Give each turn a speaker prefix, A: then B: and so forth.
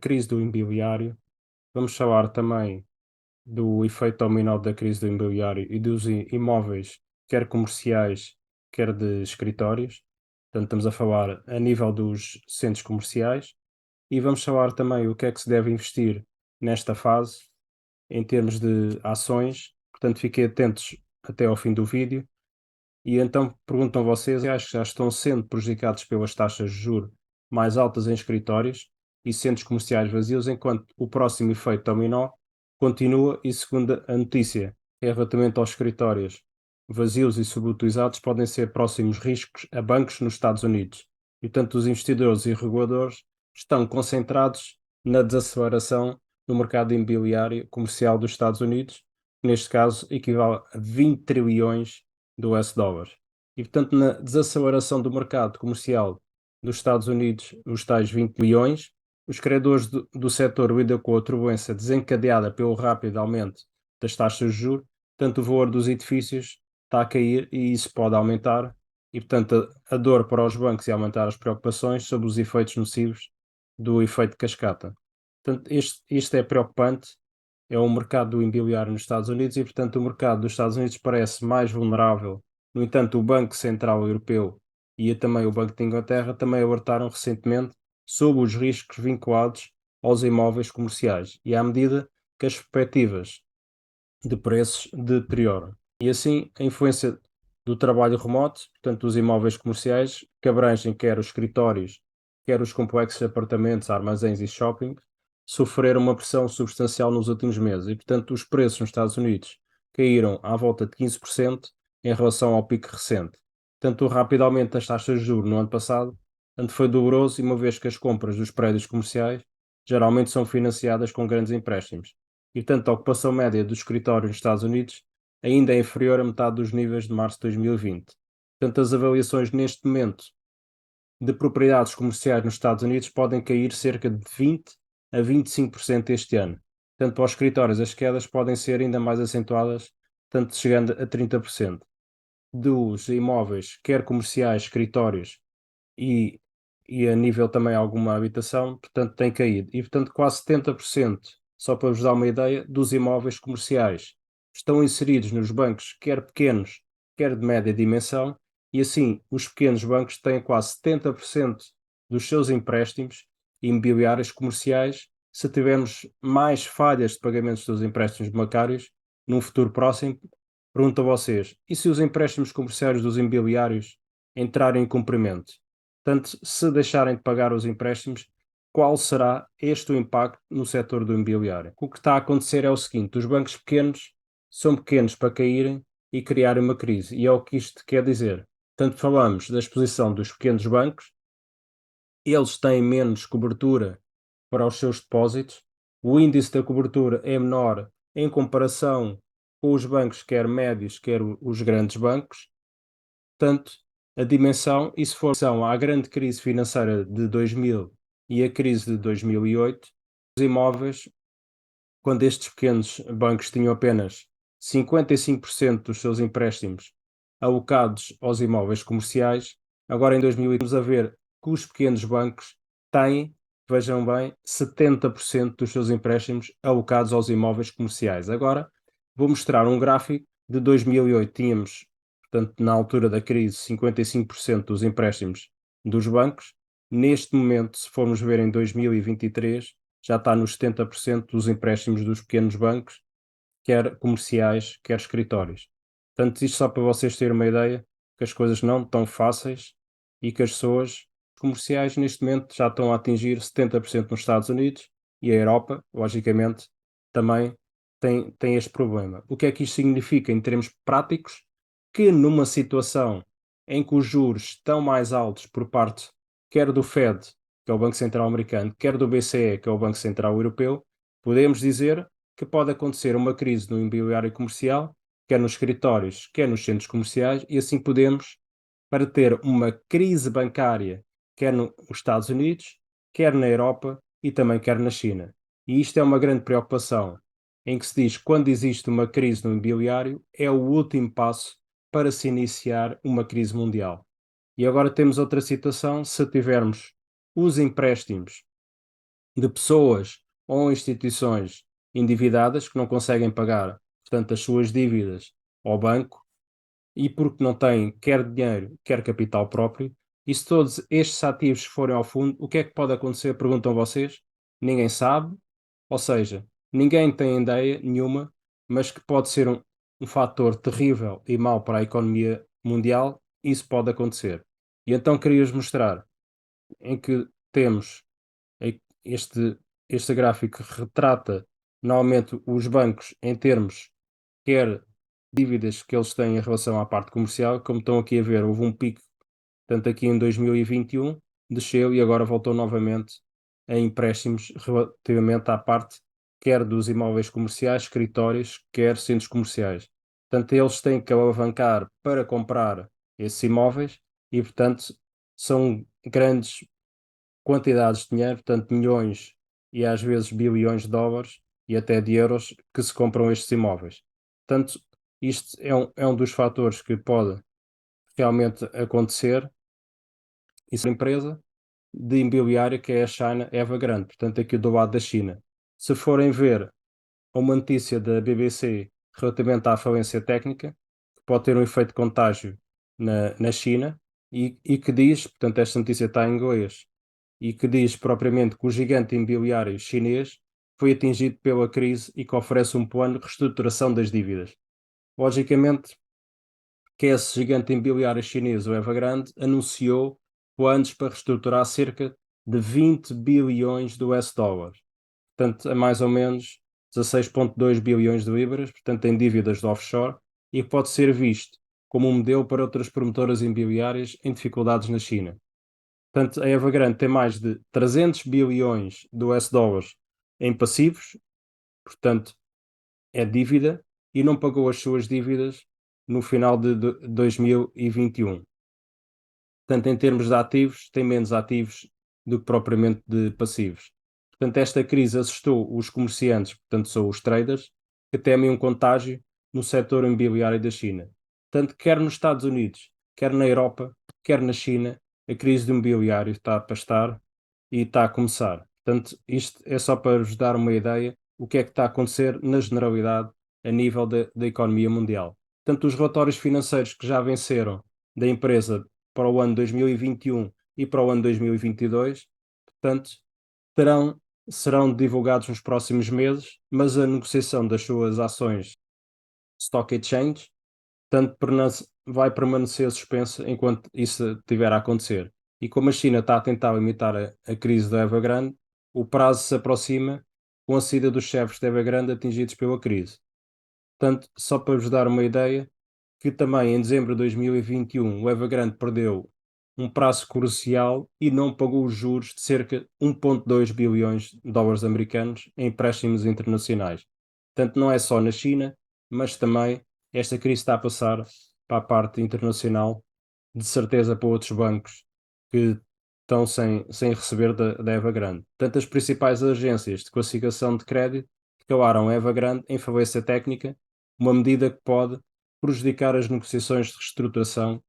A: crise do imobiliário, vamos falar também do efeito dominó da crise do imobiliário e dos imóveis, quer comerciais, quer de escritórios. Portanto, estamos a falar a nível dos centros comerciais e vamos falar também o que é que se deve investir nesta fase em termos de ações. Portanto, fiquem atentos até ao fim do vídeo. E então perguntam vocês, acho que já estão sendo prejudicados pelas taxas de juros mais altas em escritórios e centros comerciais vazios, enquanto o próximo efeito dominó continua e, segundo a notícia, é relativamente aos escritórios vazios e subutilizados, podem ser próximos riscos a bancos nos Estados Unidos. E, portanto, os investidores e reguladores estão concentrados na desaceleração do mercado imobiliário comercial dos Estados Unidos, que neste caso equivale a 20 trilhões de US$ E, portanto, na desaceleração do mercado comercial dos Estados Unidos, os tais 20 bilhões, os credores do setor lidam com a turbulência desencadeada pelo rápido aumento das taxas de juros, portanto, o valor dos edifícios está a cair e isso pode aumentar, e, portanto, a dor para os bancos e aumentar as preocupações sobre os efeitos nocivos do efeito cascata. Portanto, isto é preocupante, é o mercado do imobiliário nos Estados Unidos e, portanto, o mercado dos Estados Unidos parece mais vulnerável. No entanto, o Banco Central Europeu e também o Banco de Inglaterra também alertaram recentemente sobre os riscos vinculados aos imóveis comerciais e à medida que as perspectivas de preços deterioram. E assim, a influência do trabalho remoto, portanto, os imóveis comerciais, que abrangem quer os escritórios, quer os complexos de apartamentos, armazéns e shopping, sofreram uma pressão substancial nos últimos meses e, portanto, os preços nos Estados Unidos caíram à volta de 15% em relação ao pico recente. Tanto o rápido aumento das taxas de juros no ano passado tanto foi doloroso, uma vez que as compras dos prédios comerciais geralmente são financiadas com grandes empréstimos. E, portanto, a ocupação média dos escritórios nos Estados Unidos ainda é inferior a metade dos níveis de março de 2020. Portanto, as avaliações neste momento de propriedades comerciais nos Estados Unidos podem cair cerca de 20 a 25% este ano. Portanto, para os escritórios, as quedas podem ser ainda mais acentuadas, tanto chegando a 30%. Dos imóveis, quer comerciais, escritórios e, e a nível também alguma habitação, portanto, tem caído. E, portanto, quase 70%, só para vos dar uma ideia, dos imóveis comerciais estão inseridos nos bancos, quer pequenos, quer de média dimensão, e assim os pequenos bancos têm quase 70% dos seus empréstimos imobiliários comerciais. Se tivermos mais falhas de pagamentos dos empréstimos bancários num futuro próximo, pergunto a vocês, e se os empréstimos comerciais dos imobiliários entrarem em cumprimento? Portanto, se deixarem de pagar os empréstimos, qual será este o impacto no setor do imobiliário? O que está a acontecer é o seguinte: os bancos pequenos são pequenos para caírem e criarem uma crise, e é o que isto quer dizer. Portanto, falamos da exposição dos pequenos bancos, eles têm menos cobertura para os seus depósitos, o índice da cobertura é menor em comparação com os bancos, quer médios, quer os grandes bancos. Portanto, a dimensão, e se for à grande crise financeira de 2000 e a crise de 2008, os imóveis, quando estes pequenos bancos tinham apenas 55% dos seus empréstimos alocados aos imóveis comerciais, agora em 2008 vamos a ver que os pequenos bancos têm, vejam bem, 70% dos seus empréstimos alocados aos imóveis comerciais. Agora vou mostrar um gráfico de 2008, tínhamos, portanto, na altura da crise, 55% dos empréstimos dos bancos. Neste momento, se formos ver em 2023, já está nos 70% dos empréstimos dos pequenos bancos, quer comerciais, quer escritórios. Portanto, isto só para vocês terem uma ideia que as coisas não estão fáceis e que as pessoas comerciais neste momento já estão a atingir 70% nos Estados Unidos e a Europa, logicamente, também tem este problema. O que é que isto significa em termos práticos? Que numa situação em que os juros estão mais altos por parte quer do Fed, que é o Banco Central Americano, quer do BCE, que é o Banco Central Europeu, podemos dizer que pode acontecer uma crise no imobiliário comercial, quer nos escritórios, quer nos centros comerciais, e assim podemos, para ter uma crise bancária, quer nos Estados Unidos, quer na Europa e também quer na China. E isto é uma grande preocupação, em que se diz que quando existe uma crise no imobiliário, é o último passo para se iniciar uma crise mundial. E agora temos outra situação, se tivermos os empréstimos de pessoas ou instituições endividadas que não conseguem pagar, portanto, as suas dívidas ao banco e porque não têm quer dinheiro, quer capital próprio. E se todos estes ativos forem ao fundo, o que é que pode acontecer? Perguntam vocês. Ninguém sabe, ou seja, ninguém tem ideia nenhuma, mas que pode ser um fator terrível e mau para a economia mundial, isso pode acontecer. E então queria-vos mostrar em que temos este, este gráfico que retrata normalmente os bancos em termos quer dívidas que eles têm em relação à parte comercial, como estão aqui a ver, houve um pico, tanto aqui em 2021, desceu e agora voltou novamente a empréstimos relativamente à parte quer dos imóveis comerciais, escritórios, quer centros comerciais. Portanto, eles têm que alavancar para comprar esses imóveis e, portanto, são grandes quantidades de dinheiro, portanto, milhões e às vezes bilhões de dólares e até de euros que se compram estes imóveis. Portanto, isto é um dos fatores que pode realmente acontecer. Isso é uma empresa de imobiliária que é a China Evergrande, portanto, aqui do lado da China. Se forem ver uma notícia da BBC relativamente à falência técnica, que pode ter um efeito de contágio na China, e que diz, portanto, esta notícia está em inglês, e que diz propriamente que o gigante imobiliário chinês foi atingido pela crise e que oferece um plano de reestruturação das dívidas. Logicamente que esse gigante imobiliário chinês, o Evergrande, anunciou planos para reestruturar cerca de 20 bilhões de US dólares. Portanto, é mais ou menos 16,2 bilhões de libras, portanto, em dívidas de offshore, e pode ser visto como um modelo para outras promotoras imobiliárias em dificuldades na China. Portanto, a Evergrande tem mais de 300 bilhões de US dólares em passivos, portanto, é dívida, e não pagou as suas dívidas no final de 2021. Portanto, em termos de ativos, tem menos ativos do que propriamente de passivos. Portanto, esta crise assustou os comerciantes, portanto, são os traders, que temem um contágio no setor imobiliário da China. Portanto, quer nos Estados Unidos, quer na Europa, quer na China, a crise do imobiliário está a estar e está a começar. Portanto, isto é só para vos dar uma ideia o que é que está a acontecer na generalidade a nível da economia mundial. Portanto, os relatórios financeiros que já venceram da empresa para o ano 2021 e para o ano 2022, portanto, terão, serão divulgados nos próximos meses, mas a negociação das suas ações Stock Exchange, portanto, vai permanecer suspensa enquanto isso estiver a acontecer. E como a China está a tentar limitar a crise da Evergrande, o prazo se aproxima com a saída dos chefes da Evergrande atingidos pela crise. Portanto, só para vos dar uma ideia, que também em dezembro de 2021 o Evergrande perdeu um prazo crucial e não pagou os juros de cerca de 1,2 bilhões de dólares americanos em empréstimos internacionais. Portanto, não é só na China, mas também esta crise está a passar para a parte internacional, de certeza para outros bancos que estão sem receber da Evergrande. Portanto, as principais agências de classificação de crédito declararam a Evergrande em falência técnica, uma medida que pode prejudicar as negociações de reestruturação